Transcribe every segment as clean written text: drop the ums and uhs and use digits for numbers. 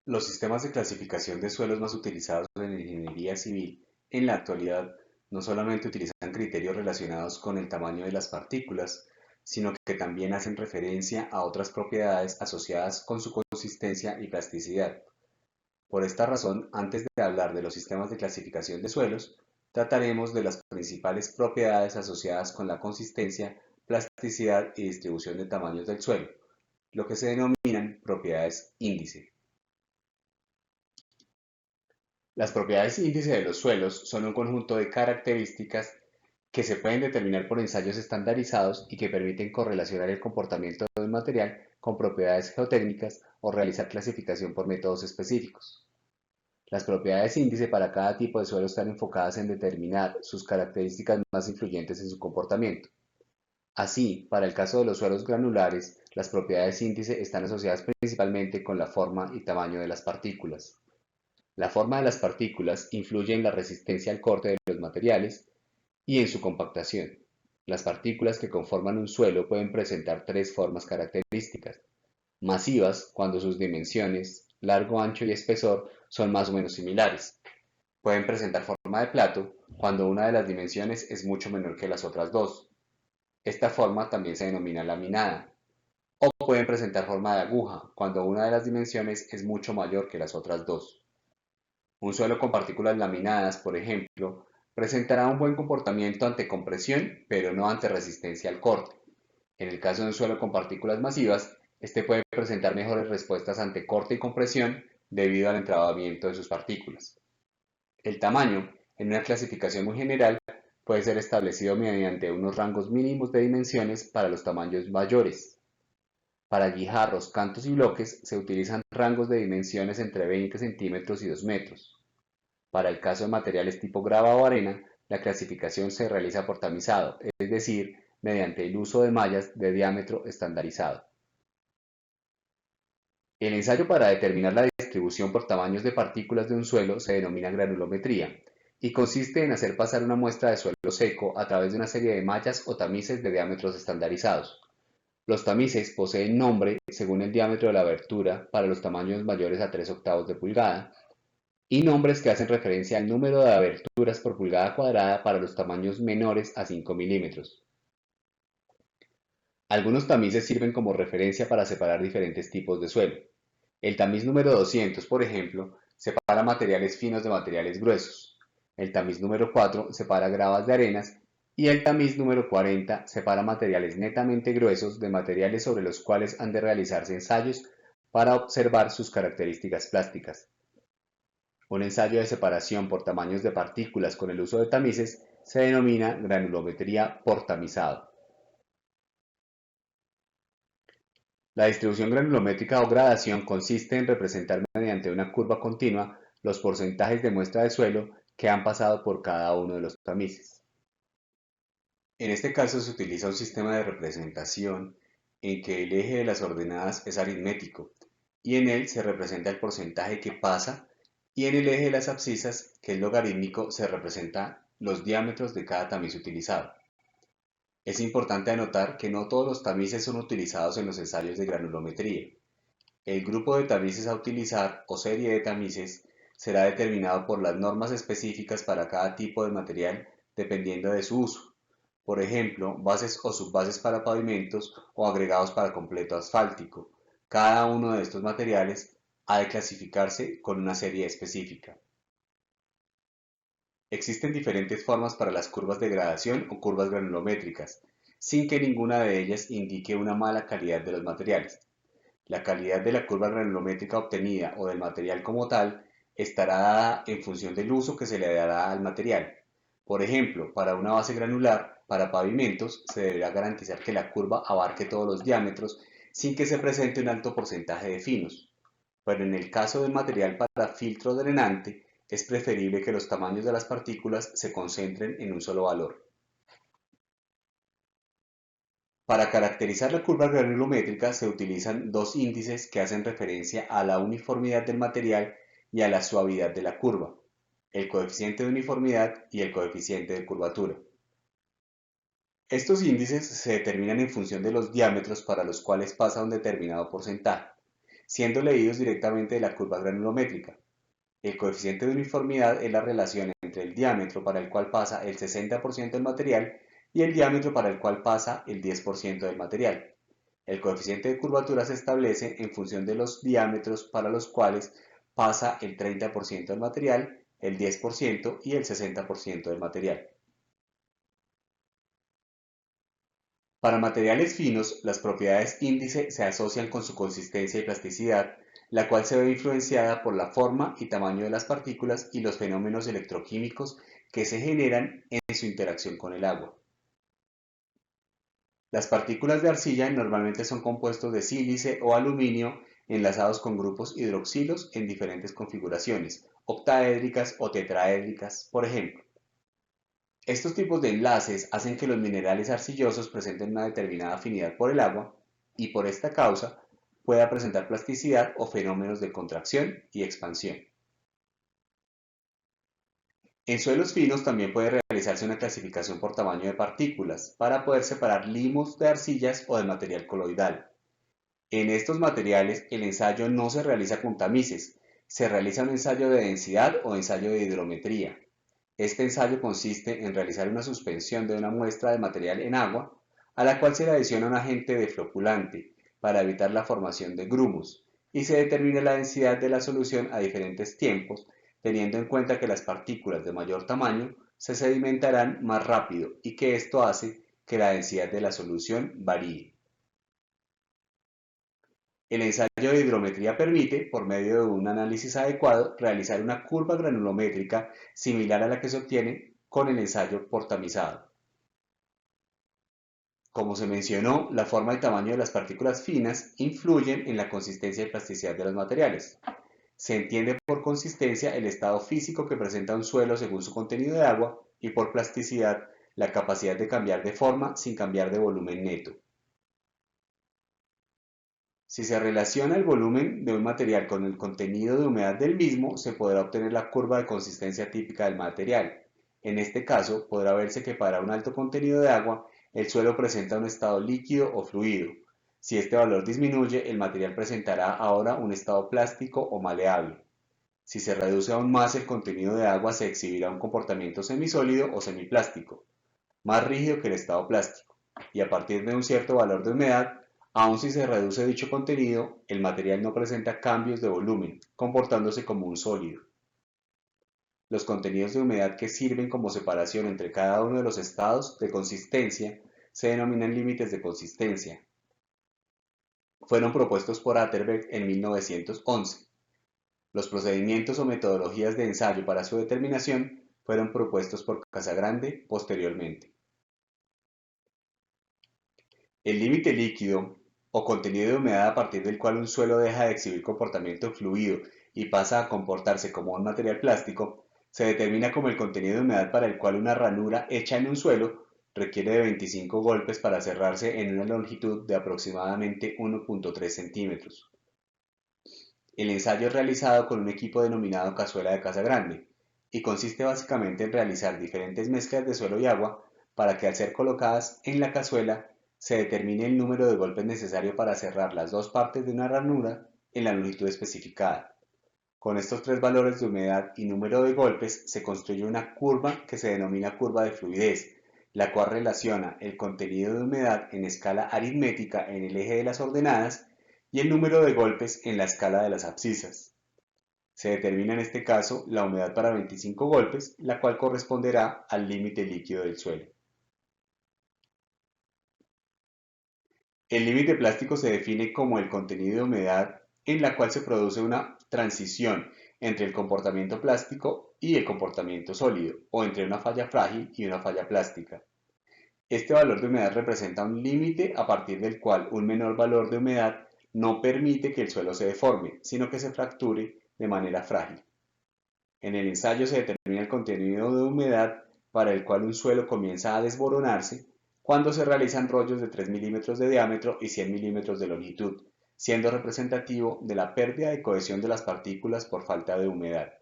Los sistemas de clasificación de suelos más utilizados en ingeniería civil en la actualidad no solamente utilizan criterios relacionados con el tamaño de las partículas, sino que también hacen referencia a otras propiedades asociadas con su consistencia y plasticidad. Por esta razón, antes de hablar de los sistemas de clasificación de suelos, trataremos de las principales propiedades asociadas con la consistencia, plasticidad y distribución de tamaños del suelo, lo que se denominan propiedades índice. Las propiedades índice de los suelos son un conjunto de características que se pueden determinar por ensayos estandarizados y que permiten correlacionar el comportamiento de un material con propiedades geotécnicas o realizar clasificación por métodos específicos. Las propiedades índice para cada tipo de suelo están enfocadas en determinar sus características más influyentes en su comportamiento. Así, para el caso de los suelos granulares, las propiedades índice están asociadas principalmente con la forma y tamaño de las partículas. La forma de las partículas influye en la resistencia al corte de los materiales y en su compactación. Las partículas que conforman un suelo pueden presentar tres formas características: masivas, cuando sus dimensiones, largo, ancho y espesor son más o menos similares. Pueden presentar forma de plato, cuando una de las dimensiones es mucho menor que las otras dos. Esta forma también se denomina laminada. O pueden presentar forma de aguja, cuando una de las dimensiones es mucho mayor que las otras dos. Un suelo con partículas laminadas, por ejemplo, presentará un buen comportamiento ante compresión, pero no ante resistencia al corte. En el caso de un suelo con partículas masivas, este puede presentar mejores respuestas ante corte y compresión debido al entrabamiento de sus partículas. El tamaño, en una clasificación muy general, puede ser establecido mediante unos rangos mínimos de dimensiones para los tamaños mayores. Para guijarros, cantos y bloques se utilizan rangos de dimensiones entre 20 centímetros y 2 metros. Para el caso de materiales tipo grava o arena, la clasificación se realiza por tamizado, es decir, mediante el uso de mallas de diámetro estandarizado. El ensayo para determinar la distribución por tamaños de partículas de un suelo se denomina granulometría y consiste en hacer pasar una muestra de suelo seco a través de una serie de mallas o tamices de diámetros estandarizados. Los tamices poseen nombre según el diámetro de la abertura para los tamaños mayores a 3/8 de pulgada y nombres que hacen referencia al número de aberturas por pulgada cuadrada para los tamaños menores a 5 milímetros. Algunos tamices sirven como referencia para separar diferentes tipos de suelo. El tamiz número 200, por ejemplo, separa materiales finos de materiales gruesos. El tamiz número 4 separa gravas de arenas y el tamiz número 40 separa materiales netamente gruesos de materiales sobre los cuales han de realizarse ensayos para observar sus características plásticas. Un ensayo de separación por tamaños de partículas con el uso de tamices se denomina granulometría por tamizado. La distribución granulométrica o gradación consiste en representar mediante una curva continua los porcentajes de muestra de suelo que han pasado por cada uno de los tamices. En este caso se utiliza un sistema de representación en que el eje de las ordenadas es aritmético y en él se representa el porcentaje que pasa, y en el eje de las abscisas, que es logarítmico, se representa los diámetros de cada tamiz utilizado. Es importante anotar que no todos los tamices son utilizados en los ensayos de granulometría. El grupo de tamices a utilizar o serie de tamices será determinado por las normas específicas para cada tipo de material dependiendo de su uso. Por ejemplo, bases o subbases para pavimentos o agregados para completo asfáltico. Cada uno de estos materiales ha de clasificarse con una serie específica. Existen diferentes formas para las curvas de gradación o curvas granulométricas, sin que ninguna de ellas indique una mala calidad de los materiales. La calidad de la curva granulométrica obtenida o del material como tal estará dada en función del uso que se le dará al material. Por ejemplo, para una base granular, para pavimentos, se deberá garantizar que la curva abarque todos los diámetros sin que se presente un alto porcentaje de finos. Pero en el caso del material para filtro drenante, es preferible que los tamaños de las partículas se concentren en un solo valor. Para caracterizar la curva granulométrica se utilizan dos índices que hacen referencia a la uniformidad del material y a la suavidad de la curva: el coeficiente de uniformidad y el coeficiente de curvatura. Estos índices se determinan en función de los diámetros para los cuales pasa un determinado porcentaje. siendo leídos directamente de la curva granulométrica. El coeficiente de uniformidad es la relación entre el diámetro para el cual pasa el 60% del material y el diámetro para el cual pasa el 10% del material. El coeficiente de curvatura se establece en función de los diámetros para los cuales pasa el 30% del material, el 10% y el 60% del material. Para materiales finos, las propiedades índice se asocian con su consistencia y plasticidad, la cual se ve influenciada por la forma y tamaño de las partículas y los fenómenos electroquímicos que se generan en su interacción con el agua. Las partículas de arcilla normalmente son compuestos de sílice o aluminio enlazados con grupos hidroxilos en diferentes configuraciones, octaédricas o tetraédricas, por ejemplo. Estos tipos de enlaces hacen que los minerales arcillosos presenten una determinada afinidad por el agua y por esta causa pueda presentar plasticidad o fenómenos de contracción y expansión. En suelos finos también puede realizarse una clasificación por tamaño de partículas para poder separar limos de arcillas o de material coloidal. En estos materiales el ensayo no se realiza con tamices, se realiza un ensayo de densidad o ensayo de hidrometría. Este ensayo consiste en realizar una suspensión de una muestra de material en agua, a la cual se le adiciona un agente defloculante para evitar la formación de grumos, y se determina la densidad de la solución a diferentes tiempos, teniendo en cuenta que las partículas de mayor tamaño se sedimentarán más rápido y que esto hace que la densidad de la solución varíe. El ensayo de hidrometría permite, por medio de un análisis adecuado, realizar una curva granulométrica similar a la que se obtiene con el ensayo por tamizado. Como se mencionó, la forma y tamaño de las partículas finas influyen en la consistencia y plasticidad de los materiales. Se entiende por consistencia el estado físico que presenta un suelo según su contenido de agua y por plasticidad la capacidad de cambiar de forma sin cambiar de volumen neto. Si se relaciona el volumen de un material con el contenido de humedad del mismo, se podrá obtener la curva de consistencia típica del material. En este caso, podrá verse que para un alto contenido de agua, el suelo presenta un estado líquido o fluido. Si este valor disminuye, el material presentará ahora un estado plástico o maleable. Si se reduce aún más el contenido de agua, se exhibirá un comportamiento semisólido o semiplástico, más rígido que el estado plástico, y a partir de un cierto valor de humedad, aun si se reduce dicho contenido, el material no presenta cambios de volumen, comportándose como un sólido. Los contenidos de humedad que sirven como separación entre cada uno de los estados de consistencia se denominan límites de consistencia. Fueron propuestos por Atterberg en 1911. Los procedimientos o metodologías de ensayo para su determinación fueron propuestos por Casagrande posteriormente. El límite líquido o contenido de humedad a partir del cual un suelo deja de exhibir comportamiento fluido y pasa a comportarse como un material plástico, se determina como el contenido de humedad para el cual una ranura hecha en un suelo requiere de 25 golpes para cerrarse en una longitud de aproximadamente 1.3 centímetros. El ensayo es realizado con un equipo denominado cazuela de Casagrande y consiste básicamente en realizar diferentes mezclas de suelo y agua para que al ser colocadas en la cazuela se determine el número de golpes necesario para cerrar las dos partes de una ranura en la longitud especificada. Con estos tres valores de humedad y número de golpes se construye una curva que se denomina curva de fluidez, la cual relaciona el contenido de humedad en escala aritmética en el eje de las ordenadas y el número de golpes en la escala de las abscisas. Se determina en este caso la humedad para 25 golpes, la cual corresponderá al límite líquido del suelo. El límite plástico se define como el contenido de humedad en la cual se produce una transición entre el comportamiento plástico y el comportamiento sólido, o entre una falla frágil y una falla plástica. Este valor de humedad representa un límite a partir del cual un menor valor de humedad no permite que el suelo se deforme, sino que se fracture de manera frágil. En el ensayo se determina el contenido de humedad para el cual un suelo comienza a desboronarse cuando se realizan rollos de 3 milímetros de diámetro y 100 milímetros de longitud, siendo representativo de la pérdida de cohesión de las partículas por falta de humedad.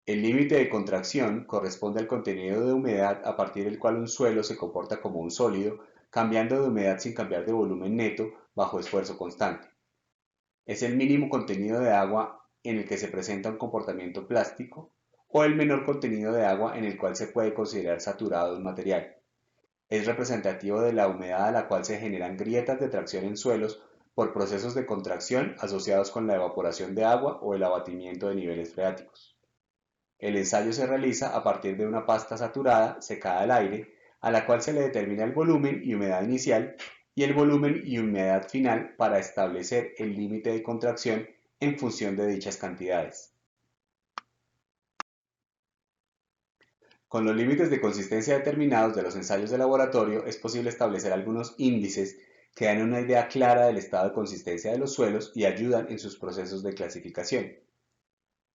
El límite de contracción corresponde al contenido de humedad a partir del cual un suelo se comporta como un sólido cambiando de humedad sin cambiar de volumen neto bajo esfuerzo constante. Es el mínimo contenido de agua en el que se presenta un comportamiento plástico o el menor contenido de agua en el cual se puede considerar saturado un material. Es representativo de la humedad a la cual se generan grietas de tracción en suelos por procesos de contracción asociados con la evaporación de agua o el abatimiento de niveles freáticos. El ensayo se realiza a partir de una pasta saturada secada al aire, a la cual se le determina el volumen y humedad inicial y el volumen y humedad final para establecer el límite de contracción en función de dichas cantidades. Con los límites de consistencia determinados de los ensayos de laboratorio es posible establecer algunos índices que dan una idea clara del estado de consistencia de los suelos y ayudan en sus procesos de clasificación.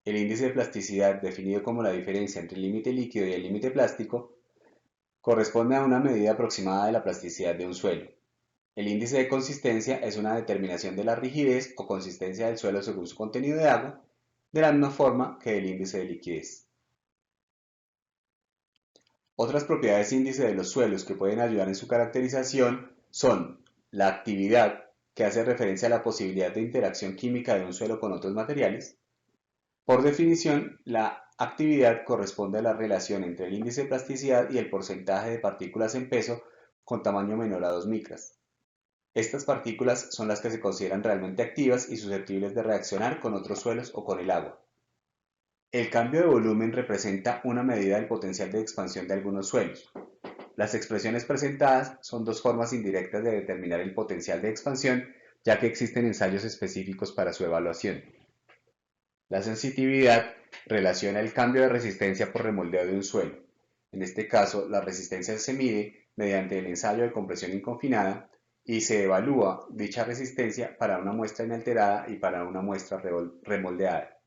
El índice de plasticidad, definido como la diferencia entre el límite líquido y el límite plástico, corresponde a una medida aproximada de la plasticidad de un suelo. El índice de consistencia es una determinación de la rigidez o consistencia del suelo según su contenido de agua, de la misma forma que el índice de liquidez. Otras propiedades índice de los suelos que pueden ayudar en su caracterización son la actividad, que hace referencia a la posibilidad de interacción química de un suelo con otros materiales. Por definición, la actividad corresponde a la relación entre el índice de plasticidad y el porcentaje de partículas en peso con tamaño menor a 2 micras. Estas partículas son las que se consideran realmente activas y susceptibles de reaccionar con otros suelos o con el agua. El cambio de volumen representa una medida del potencial de expansión de algunos suelos. Las expresiones presentadas son dos formas indirectas de determinar el potencial de expansión, ya que existen ensayos específicos para su evaluación. La sensitividad relaciona el cambio de resistencia por remoldeo de un suelo. En este caso, la resistencia se mide mediante el ensayo de compresión inconfinada y se evalúa dicha resistencia para una muestra inalterada y para una muestra remoldeada.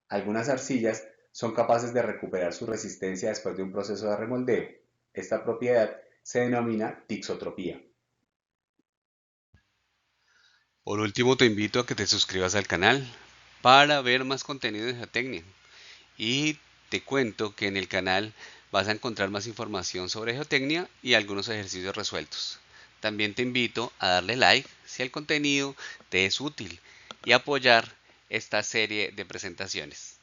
Algunas arcillas son capaces de recuperar su resistencia después de un proceso de remoldeo. Esta propiedad se denomina tixotropía. Por último, te invito a que te suscribas al canal para ver más contenido de geotecnia. Y te cuento que en el canal vas a encontrar más información sobre geotecnia y algunos ejercicios resueltos. También te invito a darle like si el contenido te es útil y apoyar esta serie de presentaciones.